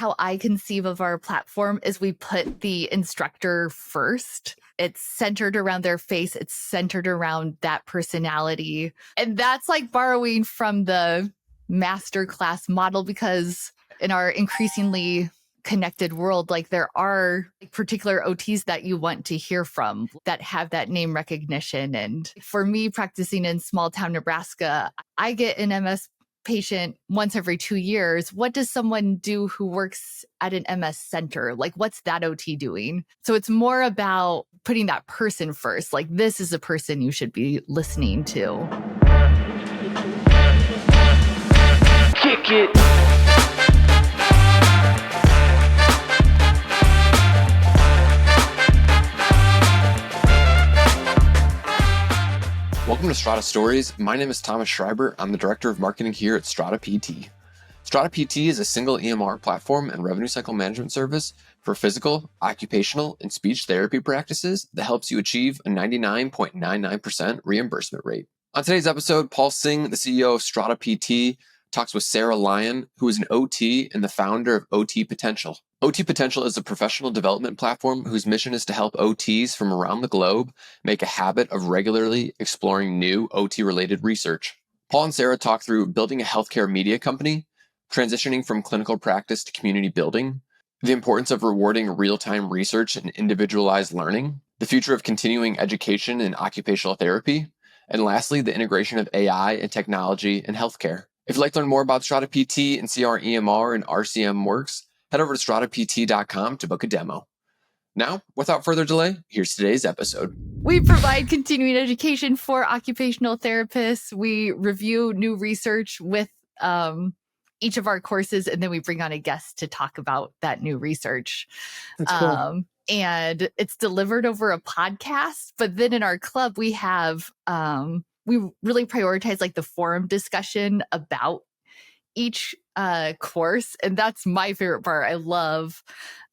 how I conceive of our platform is we put the instructor first. It's centered around their face. It's centered around that personality. And that's like borrowing from the masterclass model, because in our increasingly connected world, like there are particular OTs that you want to hear from that have that name recognition. And for me, practicing in small town Nebraska, I get an MS patient once every 2 years. What does someone do who works at an MS center? Like, what's that OT doing? So it's more about putting that person first. Like, this is a person you should be listening to. Kick it. Welcome to Strata Stories. My name is Thomas Schreiber. I'm the Director of Marketing here at Strata PT. Strata PT is a single EMR platform and revenue cycle management service for physical, occupational, and speech therapy practices that helps you achieve a 99.99% reimbursement rate. On today's episode, Paul Singh, the CEO of Strata PT, talks with Sarah Lyon, who is an OT and the founder of OT Potential. OT Potential is a professional development platform whose mission is to help OTs from around the globe make a habit of regularly exploring new OT-related research. Paul and Sarah talk through building a healthcare media company, transitioning from clinical practice to community building, the importance of rewarding real-time research and individualized learning, the future of continuing education in occupational therapy, and lastly, the integration of AI and technology in healthcare. If you'd like to learn more about Strata PT and see how our EMR and RCM works, head over to stratapt.com to book a demo. Now, without further delay, here's today's episode. We provide continuing education for occupational therapists. We review new research with each of our courses, and then we bring on a guest to talk about that new research. That's cool. And it's delivered over a podcast. But then in our club, we have we really prioritize like the forum discussion about each course. And that's my favorite part. I love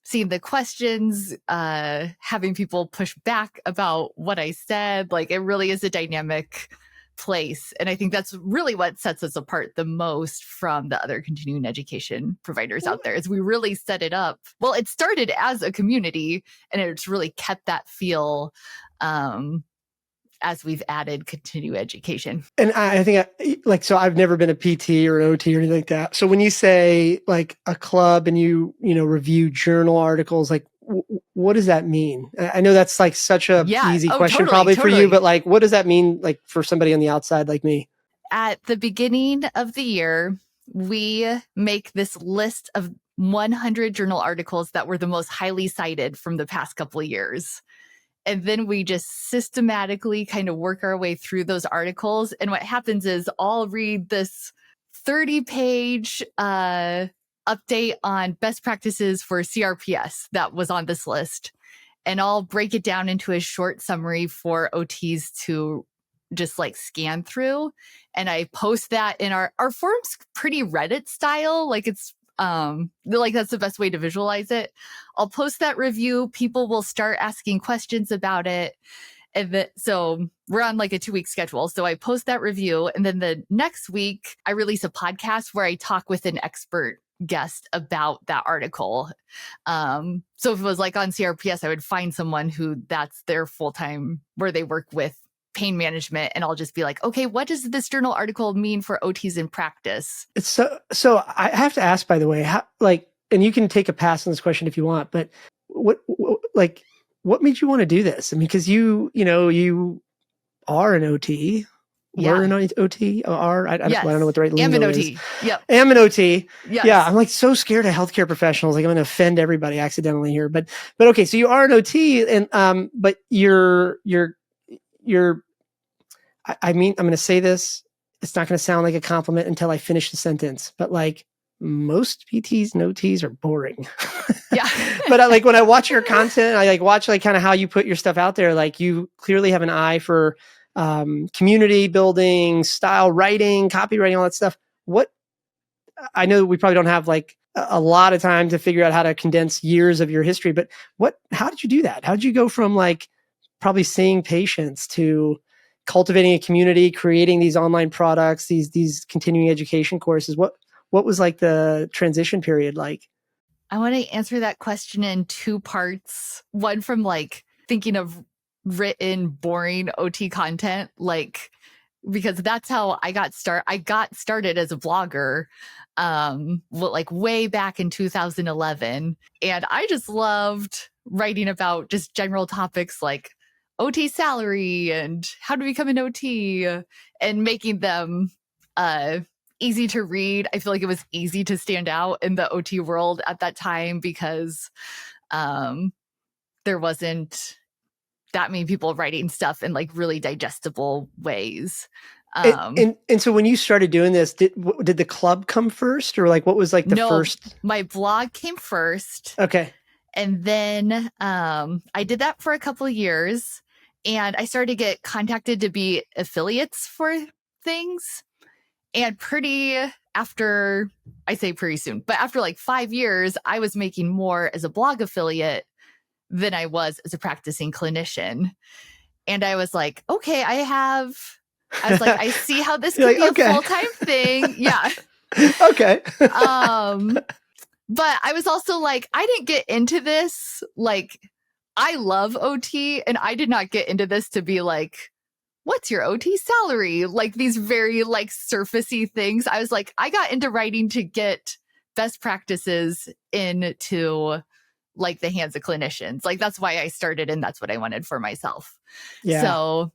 seeing the questions, having people push back about what I said. Like, it really is a dynamic place. And I think that's really what sets us apart the most from the other continuing education providers out there, is we really set it up. Well, it started as a community, and it's really kept that feel as we've added continuing education. And I think, so I've never been a PT or an OT or anything like that. So when you say like a club and you review journal articles, like what does that mean? I know that's like such a easy question probably for you, but like, what does that mean like for somebody on the outside like me? At the beginning of the year, we make this list of 100 journal articles that were the most highly cited from the past couple of years. And then we just systematically kind of work our way through those articles. And what happens is I'll read this 30-page update on best practices for CRPS that was on this list. And I'll break it down into a short summary for OTs to just like scan through. And I post that in our forum's pretty Reddit style. Like it's like that's the best way to visualize it. I'll post that review. People will start asking questions about it. And so we're on like a 2-week schedule. So I post that review. And then the next week I release a podcast where I talk with an expert guest about that article. So if it was like on CRPS, I would find someone who that's their full-time, where they work with pain management, and I'll just be like, okay, what does this journal article mean for OTs in practice? It's so I have to ask, by the way, how, like, and you can take a pass on this question if you want, but what made you want to do this? I mean, because you are an OT. Yeah. We're an OT. I don't know what the right lingo am an is. OT. Yep. Am an OT. Yes. Yeah. I'm like so scared of healthcare professionals. Like I'm going to offend everybody accidentally here, but okay. So you are an OT, and but you're. I mean, I'm going to say this. It's not going to sound like a compliment until I finish the sentence, but like most PTs and OTs are boring. Yeah. But like when I watch your content, I like watch like kind of how you put your stuff out there. Like you clearly have an eye for community building, style writing, copywriting, all that stuff. I know we probably don't have like a lot of time to figure out how to condense years of your history, but how did you do that? How did you go from like probably seeing patients to cultivating a community, creating these online products, these continuing education courses? What was like the transition period like? I want to answer that question in two parts. One from like thinking of written, boring OT content, like because that's how I got started. I got started as a blogger, like way back in 2011, and I just loved writing about just general topics like OT salary and how to become an OT, and making them easy to read. I feel like it was easy to stand out in the OT world at that time because there wasn't that many people writing stuff in like really digestible ways. And so when you started doing this, did the club come first, or like what was like the first? My blog came first. Okay. And then I did that for a couple of years, and I started to get contacted to be affiliates for things. And after soon, but after like 5 years, I was making more as a blog affiliate than I was as a practicing clinician. And I was like, okay, I see how this could be a full-time thing. Yeah. Okay. But I was also like, I didn't get into this. Like, I love OT, and I did not get into this to be like, what's your OT salary? Like these very like surfacey things. I was like, I got into writing to get best practices into like the hands of clinicians. Like that's why I started, and that's what I wanted for myself. Yeah. So,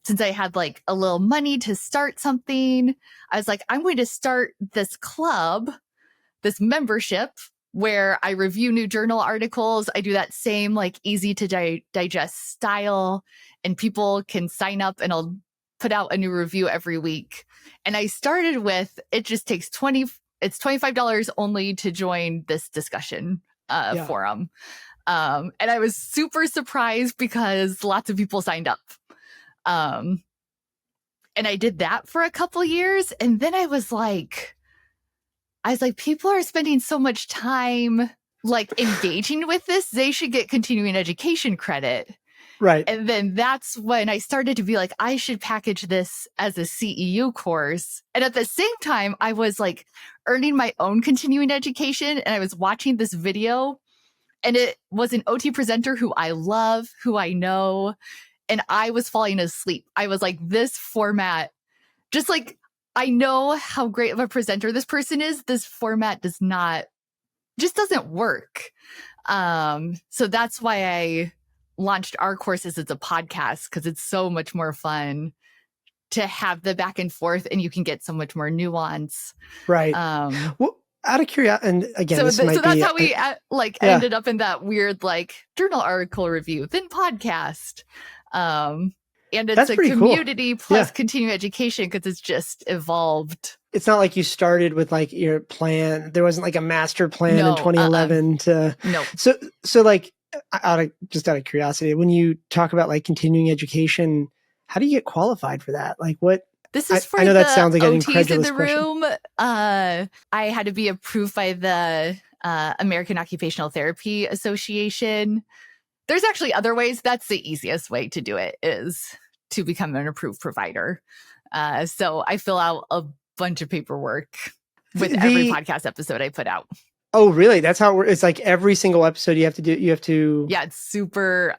since I had like a little money to start something, I was like, I'm going to start this club, this membership where I review new journal articles. I do that same like easy to digest style, and people can sign up and I'll put out a new review every week. And I started with, it just takes it's $25 only to join this discussion forum. And I was super surprised because lots of people signed up. And I did that for a couple years. And then I was like, people are spending so much time like engaging with this. They should get continuing education credit. Right. And then that's when I started to be like, I should package this as a CEU course. And at the same time, I was like earning my own continuing education. And I was watching this video, and it was an OT presenter who I love, who I know. And I was falling asleep. I was like, this format, just like, I know how great of a presenter this person is. This format just doesn't work. So that's why I launched our courses as a podcast, because it's so much more fun to have the back and forth, and you can get so much more nuance. Right. Well, out of curiosity, and again, so that's how we ended up in that weird like journal article review, then podcast. And it's a community plus continuing education, because it's just evolved. It's not like you started with like your plan. There wasn't like a master plan in 2011 No. So like out of curiosity, when you talk about like continuing education, how do you get qualified for that? Like what? This is for I know the that sounds like an OTs incredulous in the question. room. I had to be approved by the American Occupational Therapy Association. There's actually other ways. That's the easiest way to do it, is to become an approved provider. So I fill out a bunch of paperwork with every podcast episode I put out. Oh, really? That's how it works? It's like every single episode you have to... Yeah, it's super...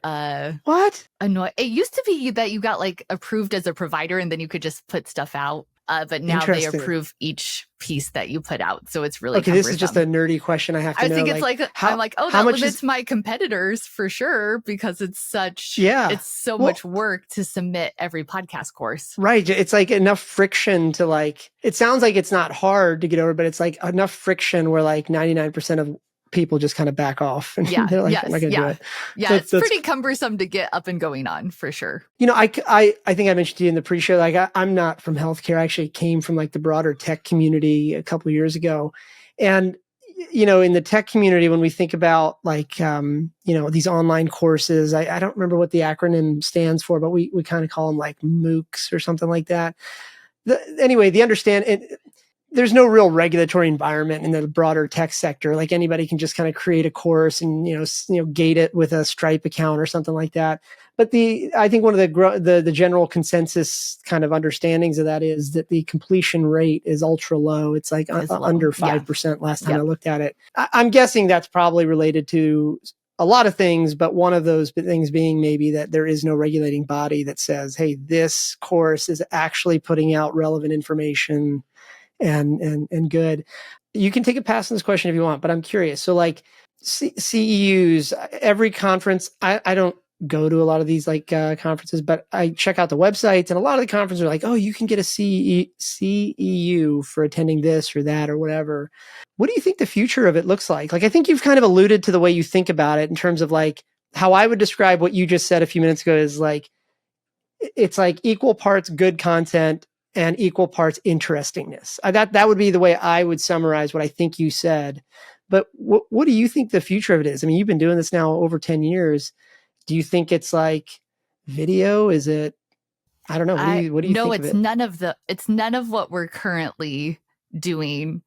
what? Annoying. It used to be that you got like approved as a provider and then you could just put stuff out. But now they approve each piece that you put out. So it's really cumbersome. This is just a nerdy question I have to know. I think it's I'm like, oh, that limits my competitors for sure, because it's so much work to submit every podcast course. Right. It's like enough friction to like, it sounds like it's not hard to get over, but it's like enough friction where like 99% of people just kind of back off. And they're like, I'm not going to do it. Yeah, it's pretty cumbersome to get up and going on, for sure. You know, I think I mentioned to you in the pre-show, like I'm not from healthcare. I actually came from like the broader tech community a couple of years ago. And, you know, in the tech community, when we think about like, you know, these online courses, I don't remember what the acronym stands for, but we kind of call them like MOOCs or something like that. Anyway, there's no real regulatory environment in the broader tech sector. Like anybody can just kind of create a course and, gate it with a Stripe account or something like that. But I think one of the general consensus kind of understandings of that is that the completion rate is ultra low. It's like under 5% last time I looked at it. I'm guessing that's probably related to a lot of things, but one of those things being maybe that there is no regulating body that says, hey, this course is actually putting out relevant information and good. You can take a pass on this question if you want, but I'm curious. So like CEUs, every conference, I don't go to a lot of these conferences, but I check out the websites, and a lot of the conferences are like, oh, you can get a CEU for attending this or that or whatever. What do you think the future of it looks like? Like, I think you've kind of alluded to the way you think about it in terms of like how I would describe what you just said a few minutes ago is like, it's like equal parts good content and equal parts interestingness. That would be the way I would summarize what I think you said. But what do you think the future of it is? I mean, you've been doing this now over 10 years. Do you think it's like video? Is it, I don't know. What do you think of it? It's none of what we're currently doing.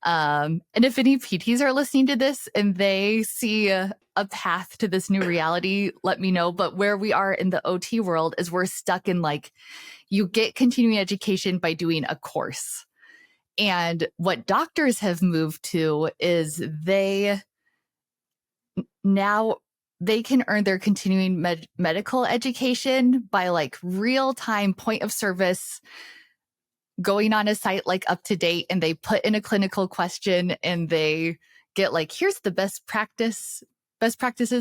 And if any PTs are listening to this and they see a path to this new reality, let me know. But where we are in the OT world is we're stuck in like, you get continuing education by doing a course. And what doctors have moved to is they can earn their continuing medical education by like real-time point of service, going on a site like UpToDate, and they put in a clinical question and they get like, here's the best practices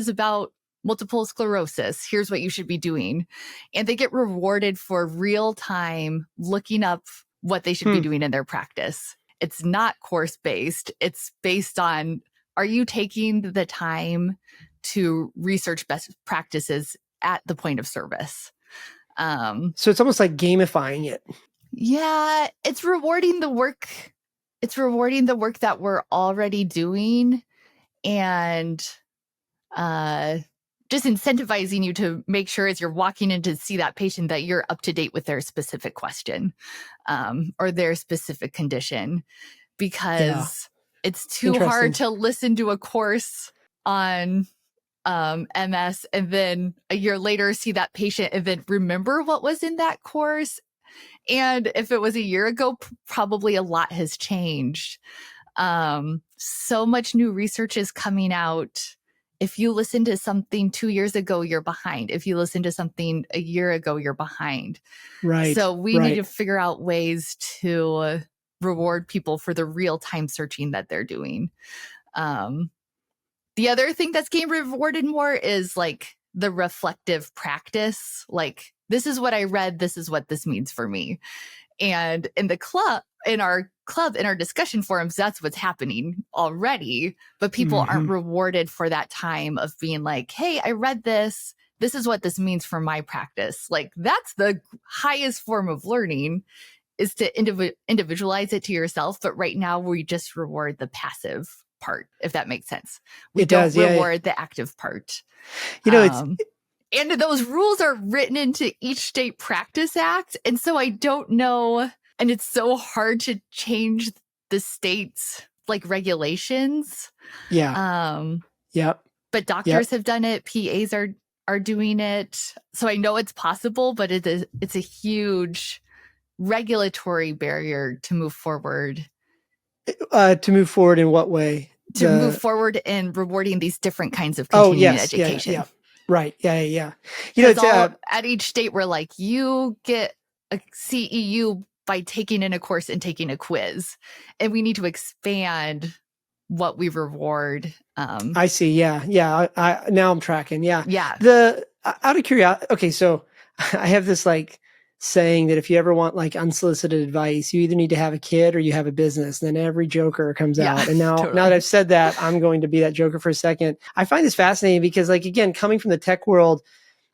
about multiple sclerosis. Here's what you should be doing. And they get rewarded for real time looking up what they should be doing in their practice. It's not course based. It's based on, are you taking the time to research best practices at the point of service? So it's almost like gamifying it. Yeah, it's rewarding the work. It's rewarding the work that we're already doing, and just incentivizing you to make sure as you're walking in to see that patient that you're up to date with their specific question or their specific condition, because it's too hard to listen to a course on MS and then a year later see that patient and then remember what was in that course. And if it was a year ago, probably a lot has changed. So much new research is coming out. If you listen to something 2 years ago, you're behind. If you listen to something a year ago, you're behind. Right. So we need to figure out ways to reward people for the real-time searching that they're doing. The other thing that's getting rewarded more is like the reflective practice. Like, this is what I read. This is what this means for me. And in our discussion forums, that's what's happening already. But people aren't rewarded for that time of being like, hey, I read this. This is what this means for my practice. Like, that's the highest form of learning, is to individualize it to yourself. But right now we just reward the passive part, if that makes sense. We don't reward the active part. And those rules are written into each state practice act. And so I don't know. And it's so hard to change the state's like regulations. Yeah. But doctors have done it. PAs are doing it. So I know it's possible, but it's a huge regulatory barrier to move forward. To move forward in what way? To move forward in rewarding these different kinds of continuing education. Yeah. Right. Yeah. At each state, we're like, you get a CEU by taking in a course and taking a quiz. And we need to expand what we reward. I see. Yeah. Now I'm tracking. Yeah. Yeah. Out of curiosity. Okay. So I have this like saying that if you ever want like unsolicited advice, you either need to have a kid or you have a business. And then every joker comes out. And now that I've said that, I'm going to be that joker for a second. I find this fascinating because, like, again, coming from the tech world,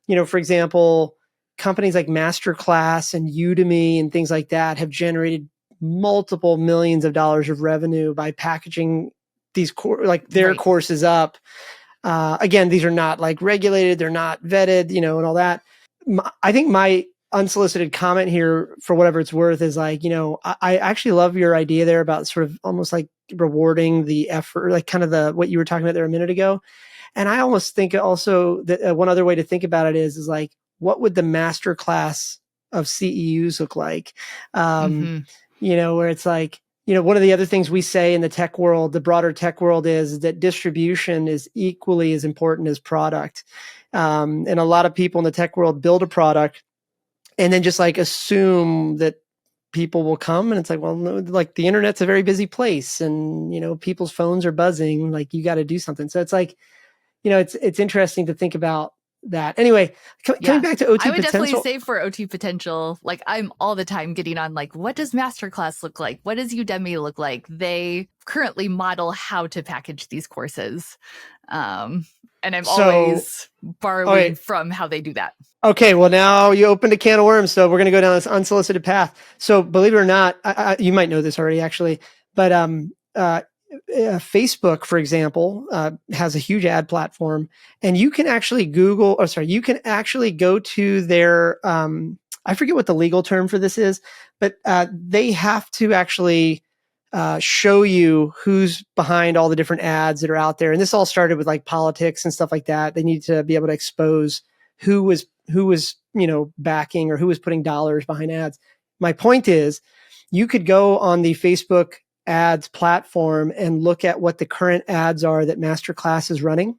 for example, companies like Masterclass and Udemy and things like that have generated multiple millions of dollars of revenue by packaging these courses up. Again, these are not like regulated, they're not vetted, and all that. I think my unsolicited comment here for whatever it's worth is like, I actually love your idea there about sort of almost like rewarding the effort, like kind of what you were talking about there a minute ago. And I almost think also that one other way to think about it is like, what would the master class of CEUs look like? Where it's like, one of the other things we say in the tech world, the broader tech world, is that distribution is equally as important as product. And a lot of people in the tech world build a product and then just like assume that people will come, and it's like, well, no, like the internet's a very busy place, and people's phones are buzzing, like you got to do something. So it's like, it's interesting to think about that. Anyway, coming back to OT I would potential. definitely say for OT potential, like I'm all the time getting on like, what does masterclass look like? What does Udemy look like? They currently model how to package these courses. And I'm always borrowing from how they do that. Okay, well, now you opened a can of worms, so we're going to go down this unsolicited path. So believe it or not, you might know this already, actually, but Facebook, for example, has a huge ad platform, and you can actually go to their, I forget what the legal term for this is, but they have to actually show you who's behind all the different ads that are out there. And this all started with like politics and stuff like that. They need to be able to expose who was backing or who was putting dollars behind ads. My point is, you could go on the Facebook ads platform and look at what the current ads are that Masterclass is running.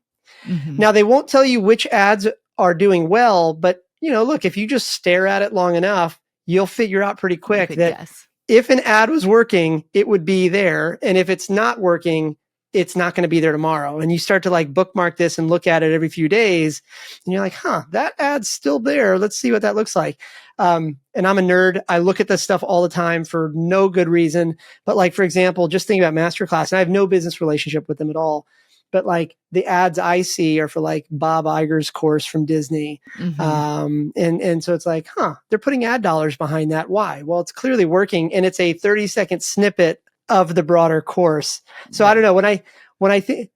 Now, they won't tell you which ads are doing well, but look, if you just stare at it long enough, you'll figure out pretty quick that if an ad was working, it would be there. And if it's not working, it's not going to be there tomorrow. And you start to like bookmark this and look at it every few days. And you're like, that ad's still there. Let's see what that looks like. And I'm a nerd. I look at this stuff all the time for no good reason. But like, for example, just thinking about Masterclass, and I have no business relationship with them at all. But like the ads I see are for like Bob Iger's course from Disney. And so it's like, they're putting ad dollars behind that. Why? Well, it's clearly working. And it's a 30-second snippet of the broader course. So I don't know, when I think,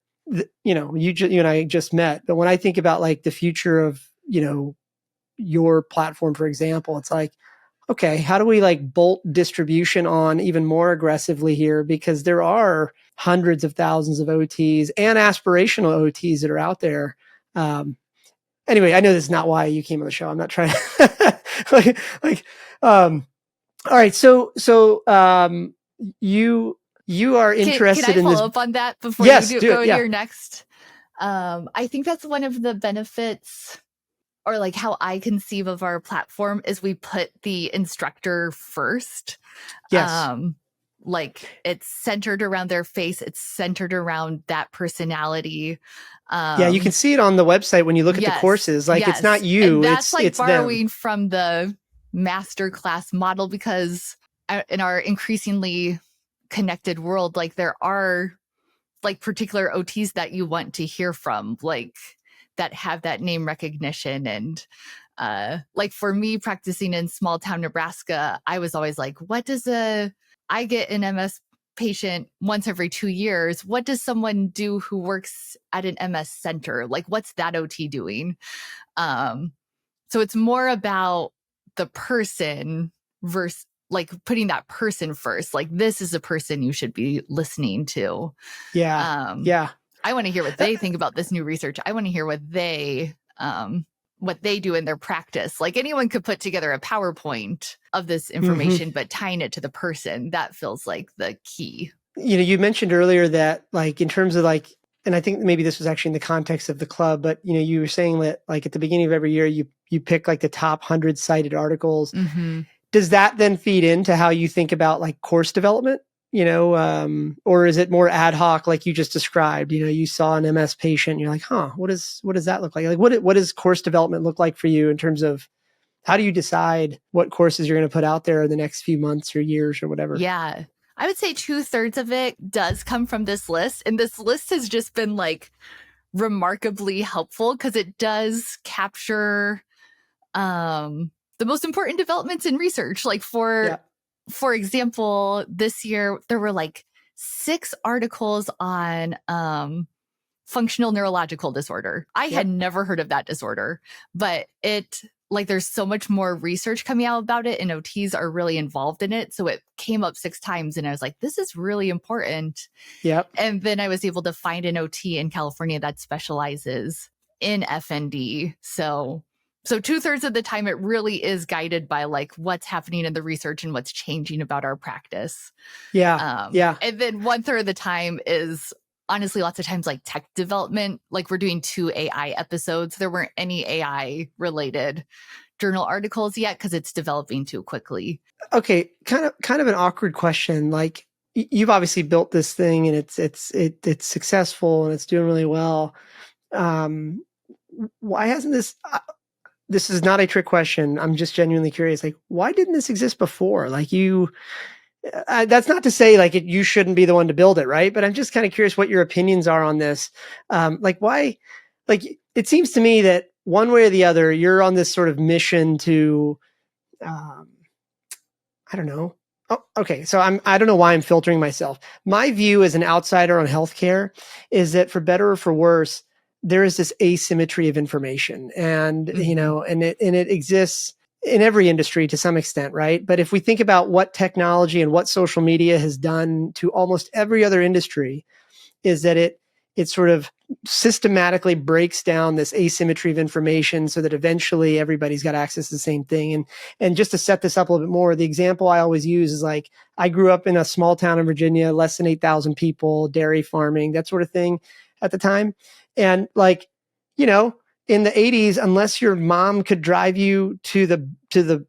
you and I just met, but when I think about like the future of, your platform, for example, it's like, okay, how do we like bolt distribution on even more aggressively here? Because there are hundreds of thousands of OTs and aspirational OTs that are out there. Anyway, I know this is not why you came on the show. I'm not trying to all right. So you are interested can I in follow this. up on that before you go to your next? I think that's one of the benefits, or like how I conceive of our platform, is we put the instructor first. Yes. Like it's centered around their face. It's centered around that personality. You can see it on the website when you look at the courses. Like it's not you, and that's it's borrowing them. From the masterclass model, because in our increasingly connected world, like there are like particular OTs that you want to hear from, like that have that name recognition. And like for me, practicing in small town Nebraska, I was always like, I get an MS patient once every 2 years. What does someone do who works at an MS center? Like, what's that OT doing? So it's more about the person versus like putting that person first. Like, this is a person you should be listening to. I want to hear what they think about this new research. I want to hear what they do in their practice. Like anyone could put together a PowerPoint of this information, but tying it to the person, that feels like the key. You mentioned earlier that like in terms of like, and I think maybe this was actually in the context of the club, but you were saying that like at the beginning of every year, you pick like the top 100 cited articles. Does that then feed into how you think about like course development? Or is it more ad hoc, like you just described? You saw an MS patient, you're like, what does that look like? Like, what does course development look like for you in terms of how do you decide what courses you're going to put out there in the next few months or years or whatever? Yeah, I would say 2/3 of it does come from this list, and this list has just been like remarkably helpful because it does capture the most important developments in research. Like for example, this year, there were like 6 articles on functional neurological disorder. I had never heard of that disorder, but it like there's so much more research coming out about it, and OTs are really involved in it. So it came up 6 times, and I was like, this is really important. Yep. And then I was able to find an OT in California that specializes in FND. So 2/3 of the time it really is guided by like what's happening in the research and what's changing about our practice. Yeah. And then 1/3 of the time is honestly lots of times like tech development. Like we're doing 2 AI episodes. There weren't any AI related journal articles yet because it's developing too quickly. Okay, kind of an awkward question. Like you've obviously built this thing and it's successful and it's doing really well. Why hasn't this? This is not a trick question. I'm just genuinely curious. Like, why didn't this exist before? Like you, that's not to say like you shouldn't be the one to build it, right? But I'm just kind of curious what your opinions are on this. Like why? Like it seems to me that one way or the other, you're on this sort of mission to. I don't know. Oh, okay. So I don't know why I'm filtering myself. My view as an outsider on healthcare is that for better or for worse, there is this asymmetry of information and, you know, and it exists in every industry to some extent, right? But if we think about what technology and what social media has done to almost every other industry, is that it sort of systematically breaks down this asymmetry of information so that eventually everybody's got access to the same thing. And just to set this up a little bit more, the example I always use is like, I grew up in a small town in Virginia, less than 8,000 people, dairy farming, that sort of thing at the time. And like, you know, in the 80s, unless your mom could drive you to the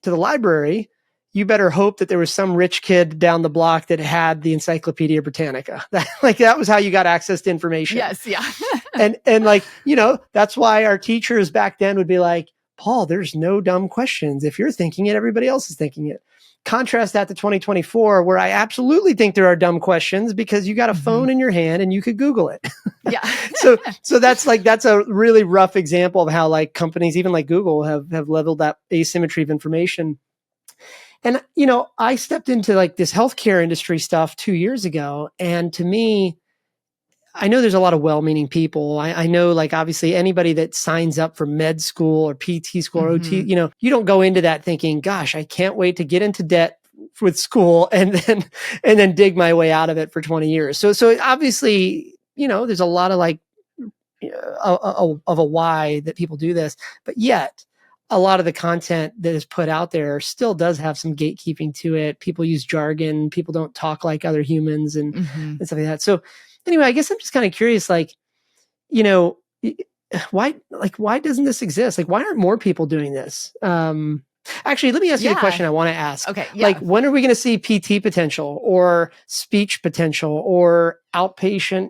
library, you better hope that there was some rich kid down the block that had the Encyclopedia Britannica. That was how you got access to information. Yes, yeah. and like, you know, that's why our teachers back then would be like, Paul, there's no dumb questions. If you're thinking it, everybody else is thinking it. Contrast that to 2024, where I absolutely think there are dumb questions because you got a phone in your hand and you could Google it. Yeah. So that's a really rough example of how like companies, even like Google, have leveled that asymmetry of information. And, you know, I stepped into like this healthcare industry stuff 2 years ago. And to me, I know there's a lot of well-meaning people. I know like obviously anybody that signs up for med school or PT school or OT, you know, you don't go into that thinking, gosh, I can't wait to get into debt with school and then dig my way out of it for 20 years. So obviously, you know, there's a lot of like of a why that people do this, but yet a lot of the content that is put out there still does have some gatekeeping to it. People use jargon. People don't talk like other humans and stuff like that. So anyway, I guess I'm just kind of curious, like, you know, why doesn't this exist? Like, why aren't more people doing this? Actually, let me ask you the question I want to ask. Okay. Yeah. Like, when are we going to see PT potential or speech potential or outpatient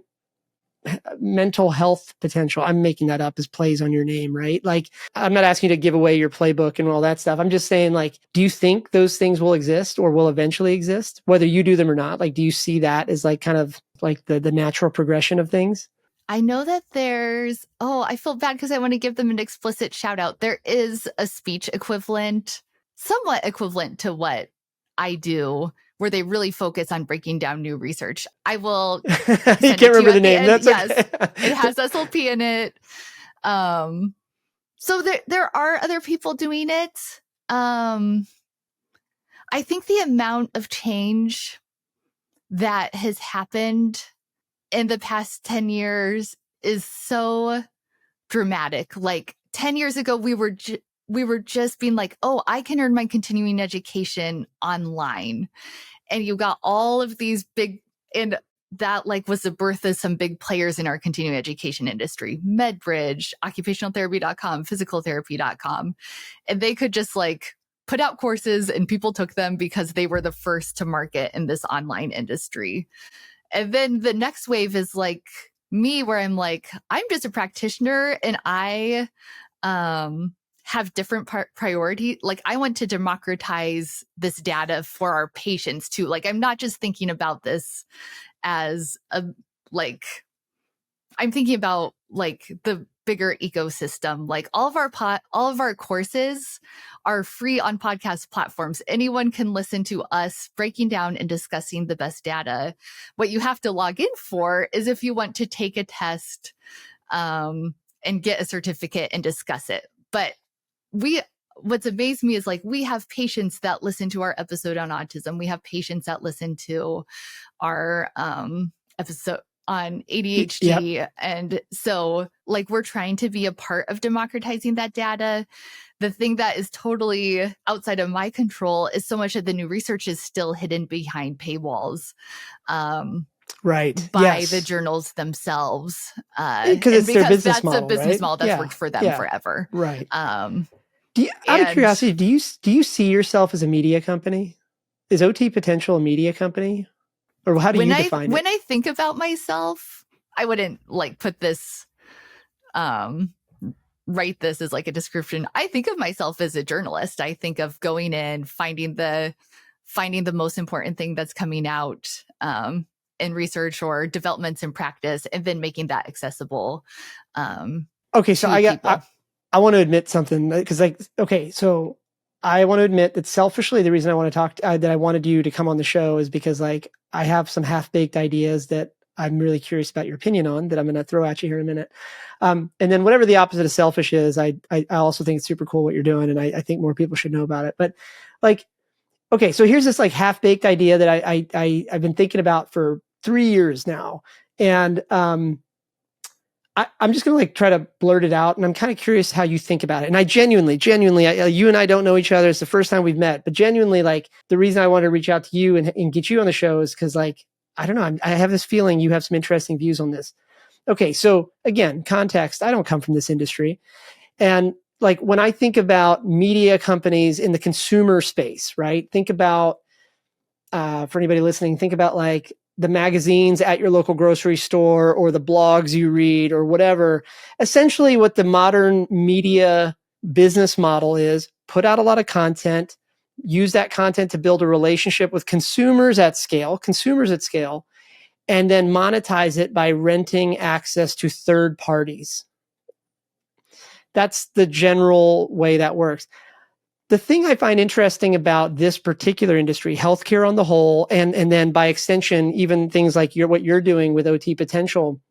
mental health potential? I'm making that up as plays on your name, right? Like, I'm not asking you to give away your playbook and all that stuff. I'm just saying, like, do you think those things will exist or will eventually exist, whether you do them or not? Like, do you see that as like kind of like the natural progression of things? I know that there's, I feel bad because I want to give them an explicit shout out. There is a speech equivalent, somewhat equivalent to what I do, where they really focus on breaking down new research. I will. You can't remember the name. That's yes, okay. It has SLP in it. So there are other people doing it. I think the amount of change that has happened in the past 10 years is so dramatic. Like 10 years ago, we were just being like, oh, I can earn my continuing education online. And you got all of these big, and that like was the birth of some big players in our continuing education industry, MedBridge, occupationaltherapy.com, physicaltherapy.com. And they could just like put out courses and people took them because they were the first to market in this online industry. And then the next wave is like me, where I'm like, I'm just a practitioner and I have different priority. Like I want to democratize this data for our patients too. Like I'm not just thinking about this as I'm thinking about like the bigger ecosystem. Like all of our courses are free on podcast platforms. Anyone can listen to us breaking down and discussing the best data. What you have to log in for is if you want to take a test and get a certificate and discuss it. But what's amazed me is like, we have patients that listen to our episode on autism. We have patients that listen to our episode on ADHD. Yep. And so like, we're trying to be a part of democratizing that data. The thing that is totally outside of my control is so much of the new research is still hidden behind paywalls. Right. By Yes. the journals themselves. Because it's their business that's model, a business right? model that's Yeah. worked for them Yeah. forever. Right. Um, Out of and- curiosity, do you see yourself as a media company? Is OT Potential a media company? Or how do you define it? When I think about myself, I wouldn't like put this, write this as like a description. I think of myself as a journalist. I think of going in, finding the most important thing that's coming out in research or developments in practice, and then making that accessible. Okay, so I want to admit something, because so I want to admit that selfishly, the reason I want to talk that I wanted you to come on the show is because like I have some half-baked ideas that I'm really curious about your opinion on that I'm going to throw at you here in a minute. And then whatever the opposite of selfish is, I also think it's super cool what you're doing, and I think more people should know about it. But like, okay, so here's this like half-baked idea that I've been thinking about for 3 years now, and I'm just going to like try to blurt it out, and I'm kind of curious how you think about it. And I genuinely, you and I don't know each other. It's the first time we've met, but genuinely, like the reason I wanted to reach out to you and get you on the show is because like, I don't know, I have this feeling you have some interesting views on this. Okay. So again, context, I don't come from this industry. And like when I think about media companies in the consumer space, right? Think about, for anybody listening, think about like the magazines at your local grocery store or the blogs you read or whatever. Essentially what the modern media business model is: put out a lot of content, use that content to build a relationship with consumers at scale, and then monetize it by renting access to third parties. That's the general way that works. The thing I find interesting about this particular industry, healthcare on the whole, and then by extension, even things like what you're doing with OT Potential,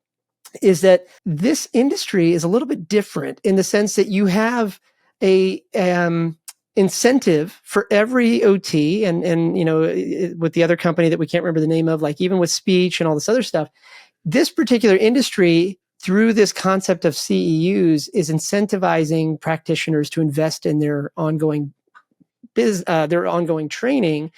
is that this industry is a little bit different in the sense that you have a incentive for every OT, and you know, with the other company that we can't remember the name of, like even with speech and all this other stuff, this particular industry, through this concept of CEUs, is incentivizing practitioners to invest in their ongoing training.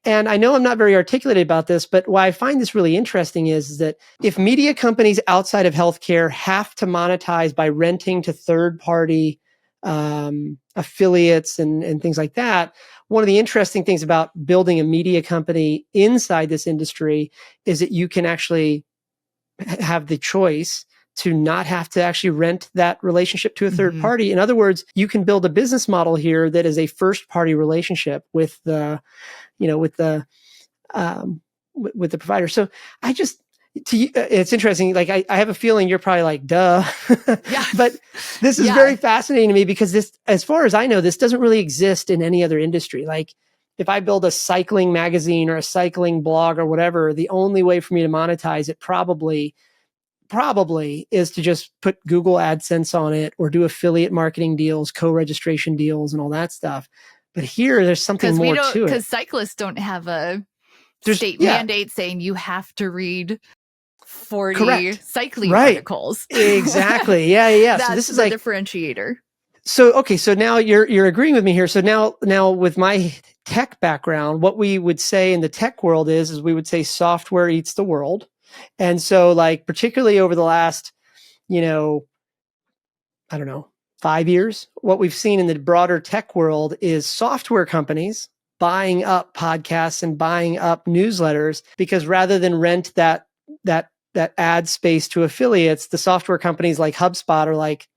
And I know I'm not very articulated about this, but why I find this really interesting is that if media companies outside of healthcare have to monetize by renting to third-party affiliates and things like that, one of the interesting things about building a media company inside this industry is that you can actually have the choice to not have to actually rent that relationship to a third party. In other words, you can build a business model here that is a first party relationship with the, with the provider. So it's interesting. Like I have a feeling you're probably like, duh, Yeah. But this is very fascinating to me because this, as far as I know, this doesn't really exist in any other industry. Like if I build a cycling magazine or a cycling blog or whatever, the only way for me to monetize it probably is to just put Google AdSense on it or do affiliate marketing deals, co-registration deals, and all that stuff. But here, there's something more to it. Because cyclists don't have a state mandate saying you have to read 40 cycling articles. Exactly. Yeah. That's so this is the like differentiator. So okay, so now you're agreeing with me here. So now with my tech background, what we would say in the tech world is we would say software eats the world. And so like particularly over the last, I don't know, 5 years, what we've seen in the broader tech world is software companies buying up podcasts and buying up newsletters, because rather than rent that ad space to affiliates, the software companies like HubSpot are like,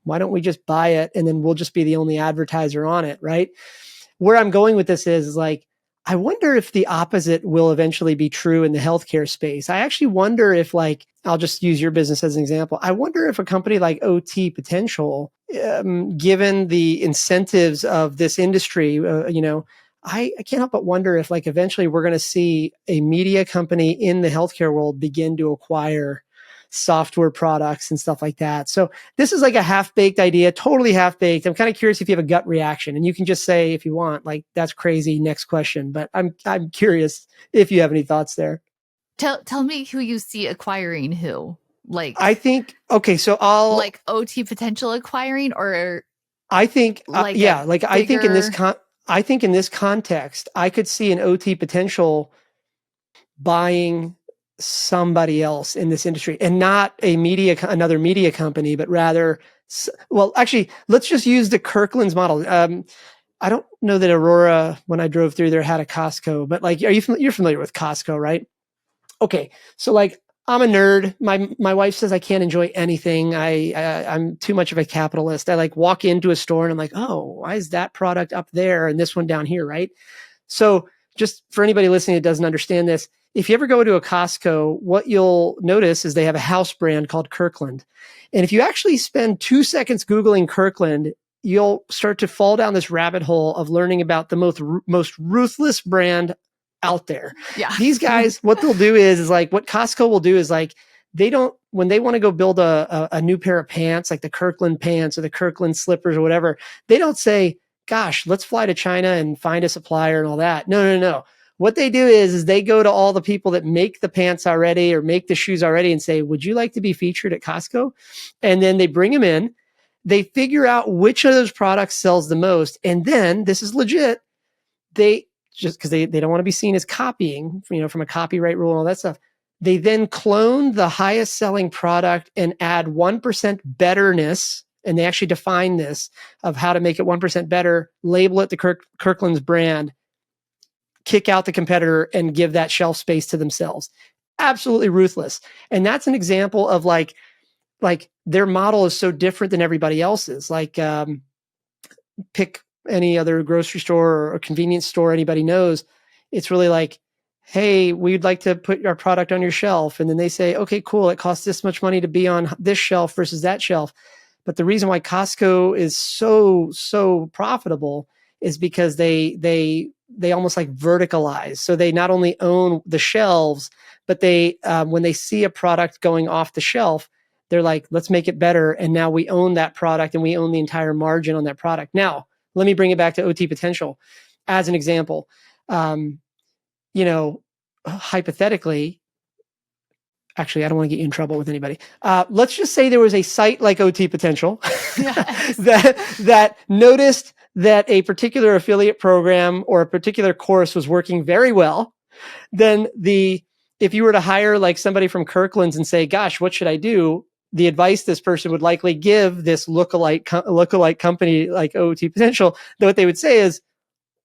why don't we just buy it and then we'll just be the only advertiser on it, right? Where I'm going with this is like, I wonder if the opposite will eventually be true in the healthcare space. I actually wonder if, like, I'll just use your business as an example. I wonder if a company like OT Potential, given the incentives of this industry, I can't help but wonder if like eventually we're going to see a media company in the healthcare world begin to acquire software products and stuff like that. So this is like a half-baked idea, totally half-baked. I'm kind of curious if you have a gut reaction, and you can just say if you want, like, that's crazy, next question. But I'm curious if you have any thoughts there. Tell me who you see acquiring who. Like, I think, okay, so like OT potential acquiring, or I think, like yeah, a like I think in this bigger, I think in this context, I could see an OT potential buying somebody else in this industry, and not another media company, but rather, well, actually, let's just use the Kirkland's model. I don't know that Aurora, when I drove through there, had a Costco, but like, you're familiar with Costco, right? Okay, so like, I'm a nerd. My wife says I can't enjoy anything. I'm too much of a capitalist. I like walk into a store and I'm like, oh, why is that product up there and this one down here, right? So just for anybody listening that doesn't understand this, if you ever go to a Costco, what you'll notice is they have a house brand called Kirkland. And if you actually spend 2 seconds Googling Kirkland, you'll start to fall down this rabbit hole of learning about the most ruthless brand out there. yeah. These guys, what they'll do is like, what Costco will do is like, when they want to go build a new pair of pants, like the Kirkland pants or the Kirkland slippers or whatever, they don't say, gosh, let's fly to China and find a supplier and all that. No. What they do is they go to all the people that make the pants already or make the shoes already and say, would you like to be featured at Costco? And then they bring them in. They figure out which of those products sells the most. And then, this is legit, they just, because they don't want to be seen as copying, from a copyright rule and all that stuff. They then clone the highest selling product and add 1% betterness. And they actually define this of how to make it 1% better, label it the Kirkland's brand, kick out the competitor, and give that shelf space to themselves. Absolutely ruthless. And that's an example of like their model is so different than everybody else's. Like, pick any other grocery store or convenience store anybody knows. It's really like, hey, we'd like to put our product on your shelf. And then they say, okay, cool. It costs this much money to be on this shelf versus that shelf. But the reason why Costco is so profitable is because they almost like verticalize. So they not only own the shelves, but they when they see a product going off the shelf, they're like, let's make it better. And now we own that product and we own the entire margin on that product. Now, let me bring it back to OT potential as an example. Hypothetically, actually, I don't want to get you in trouble with anybody. Let's just say there was a site like OT Potential Yes. that noticed that a particular affiliate program or a particular course was working very well. Then if you were to hire like somebody from Kirkland's and say, gosh, what should I do? The advice this person would likely give this lookalike company like OT Potential, what they would say is,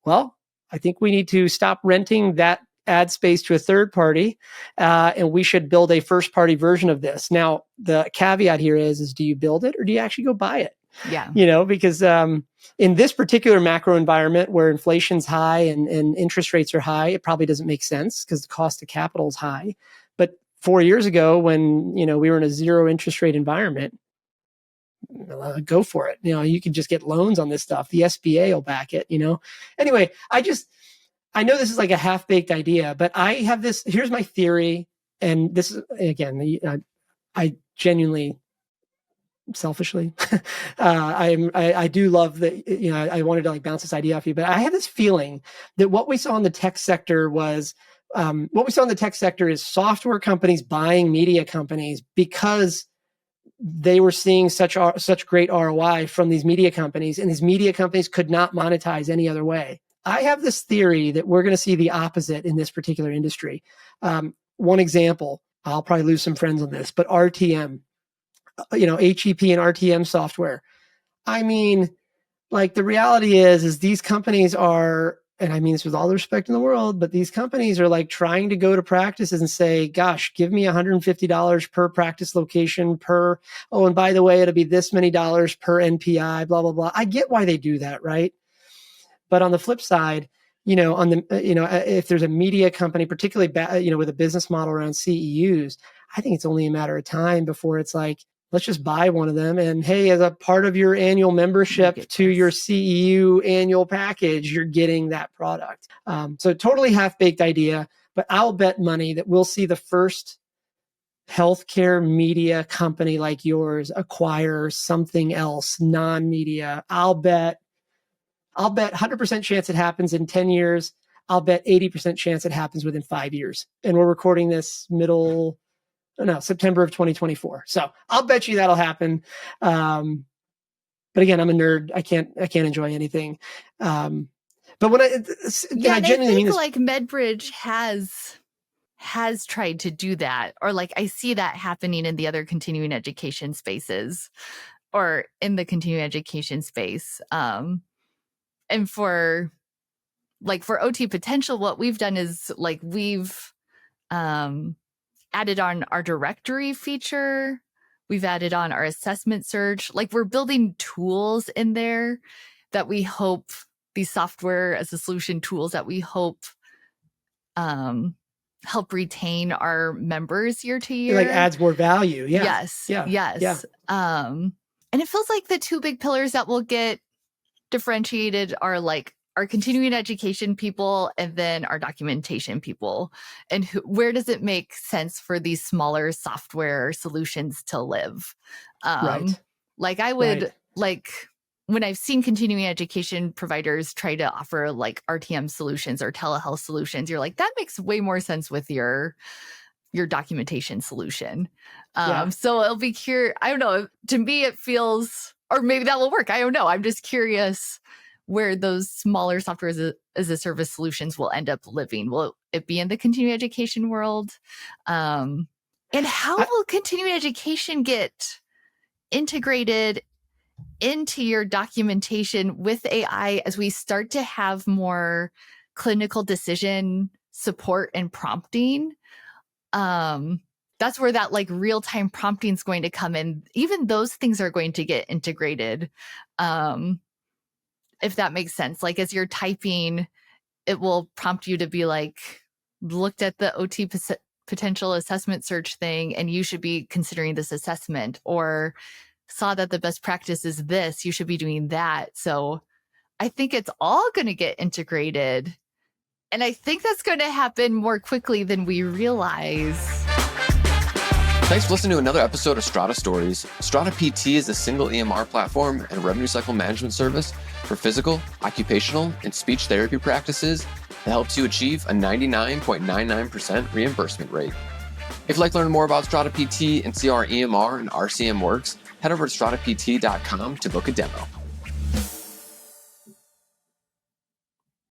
well, I think we need to stop renting that ad space to a third party, and we should build a first party version of this. Now, the caveat here is do you build it or do you actually go buy it? Yeah. Because in this particular macro environment where inflation's high and interest rates are high, it probably doesn't make sense because the cost of capital is high. But 4 years ago, when we were in a zero interest rate environment, go for it. You can just get loans on this stuff. The SBA will back it. Anyway, I know this is like a half-baked idea, but I have this. Here's my theory, and this is again, I genuinely, selfishly, I do love that. I wanted to like bounce this idea off you, but I have this feeling that what we saw in the tech sector was is software companies buying media companies because they were seeing such great ROI from these media companies, and these media companies could not monetize any other way. I have this theory that we're going to see the opposite in this particular industry. One example, I'll probably lose some friends on this, but RTM, HEP and RTM software. I mean, like the reality is these companies are, and I mean this with all the respect in the world, but these companies are like trying to go to practices and say, gosh, give me $150 per practice location and by the way, it'll be this many dollars per NPI, blah, blah, blah. I get why they do that, right? But on the flip side, if there's a media company, particularly, with a business model around CEUs, I think it's only a matter of time before it's like, let's just buy one of them. And hey, as a part of your annual membership to your CEU annual package, you're getting that product. So totally half-baked idea, but I'll bet money that we'll see the first healthcare media company like yours acquire something else, non-media, I'll bet 100% chance it happens in 10 years. I'll bet 80% chance it happens within 5 years. And we're recording this September of 2024. So I'll bet you that'll happen. But again, I'm a nerd. I can't enjoy anything. But when I genuinely mean this, like MedBridge has tried to do that, or like I see that happening in the other continuing education spaces, or in the continuing education space. And for OT Potential, what we've done is like we've added on our directory feature. We've added on our assessment search. Like we're building tools in there that we hope, these software as a solution tools that we hope help retain our members year to year. It like adds more value. Yeah. Yes. Yeah. Yes. Yeah. And it feels like the two big pillars that will get differentiated are like our continuing education people and then our documentation people. And where does it make sense for these smaller software solutions to live? Right. Like I would like when I've seen continuing education providers try to offer like RTM solutions or telehealth solutions, you're like, that makes way more sense with your documentation solution. So it'll be curious. I don't know. To me, it feels, or maybe that will work. I don't know. I'm just curious where those smaller software as a service solutions will end up living. Will it be in the continuing education world? And how will continuing education get integrated into your documentation with AI as we start to have more clinical decision support and prompting? That's where that like real-time prompting is going to come in. Even those things are going to get integrated. If that makes sense. Like as you're typing, it will prompt you to be like, looked at the OT potential assessment search thing, and you should be considering this assessment, or saw that the best practice is this, you should be doing that. So I think it's all going to get integrated. And I think that's going to happen more quickly than we realize. Thanks for listening to another episode of Strata Stories. Strata PT is a single EMR platform and revenue cycle management service for physical, occupational, and speech therapy practices that helps you achieve a 99.99% reimbursement rate. If you'd like to learn more about Strata PT and see how our EMR and RCM works, head over to stratapt.com to book a demo.